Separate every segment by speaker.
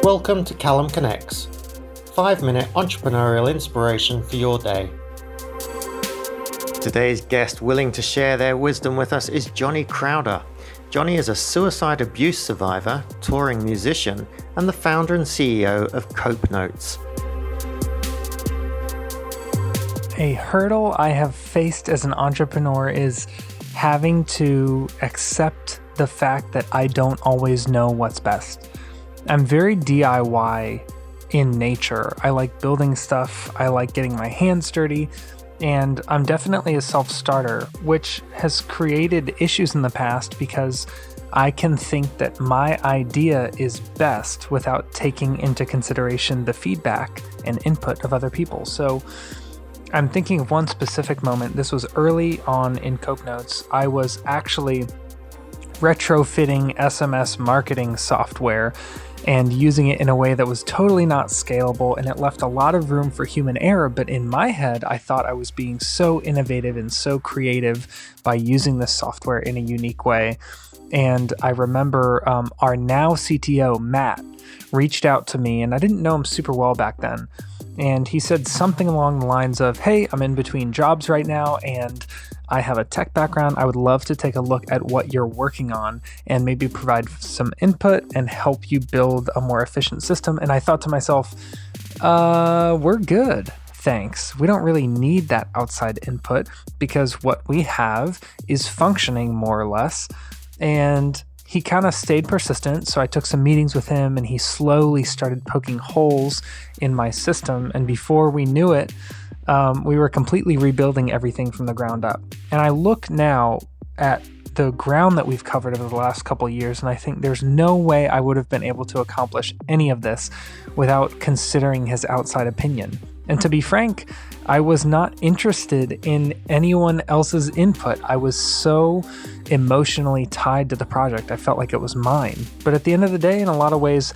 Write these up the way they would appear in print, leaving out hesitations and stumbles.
Speaker 1: Welcome to CallumConnects, 5-minute entrepreneurial inspiration for your day. Today's guest willing to share their wisdom with us is Johnny Crowder. Johnny is a suicide abuse survivor, touring musician, and the founder and CEO of Cope Notes.
Speaker 2: A hurdle I have faced as an entrepreneur is having to accept the fact that I don't always know what's best. I'm very DIY in nature. I like building stuff. I like getting my hands dirty. And I'm definitely a self-starter, which has created issues in the past because I can think that my idea is best without taking into consideration the feedback and input of other people. So I'm thinking of one specific moment. This was early on in Cope Notes. I was actually retrofitting SMS marketing software and using it in a way that was totally not scalable, and it left a lot of room for human error. But in my head, I thought I was being so innovative and so creative by using this software in a unique way. And I remember our now CTO, Matt, reached out to me, and I didn't know him super well back then. And he said something along the lines of, "Hey, I'm in between jobs right now, and I have a tech background. I would love to take a look at what you're working on and maybe provide some input and help you build a more efficient system." And I thought to myself, we're good. Thanks. We don't really need that outside input because what we have is functioning more or less. And he kind of stayed persistent. So I took some meetings with him and he slowly started poking holes in my system. And before we knew it, we were completely rebuilding everything from the ground up. And I look now at the ground that we've covered over the last couple of years, and I think there's no way I would have been able to accomplish any of this without considering his outside opinion. And to be frank, I was not interested in anyone else's input. I was so emotionally tied to the project. I felt like it was mine. But at the end of the day, in a lot of ways,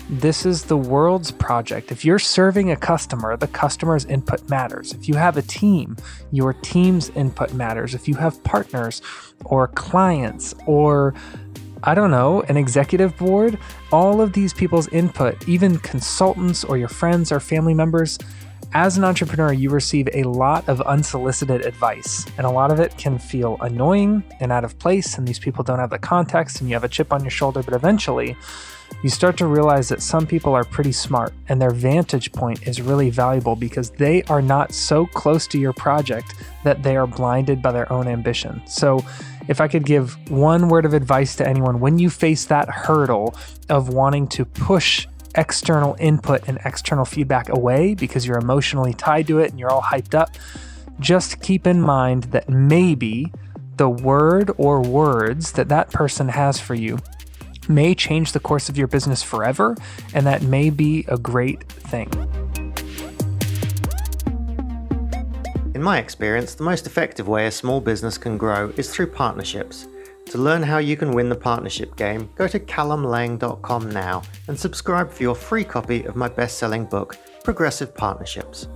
Speaker 2: this is the world's project. If you're serving a customer, the customer's input matters. If you have a team, your team's input matters. If you have partners or clients or, I don't know, an executive board, all of these people's input, even consultants or your friends or family members, as an entrepreneur, you receive a lot of unsolicited advice, and a lot of it can feel annoying and out of place, and these people don't have the context, and you have a chip on your shoulder, but eventually you start to realize that some people are pretty smart, and their vantage point is really valuable because they are not so close to your project that they are blinded by their own ambition. So if I could give one word of advice to anyone, when you face that hurdle of wanting to push external input and external feedback away because you're emotionally tied to it and you're all hyped up, just keep in mind that maybe the word or words that that person has for you may change the course of your business forever, and that may be a great thing.
Speaker 1: In my experience, the most effective way a small business can grow is through partnerships. To learn how you can win the partnership game, go to callumlang.com now and subscribe for your free copy of my best-selling book, Progressive Partnerships.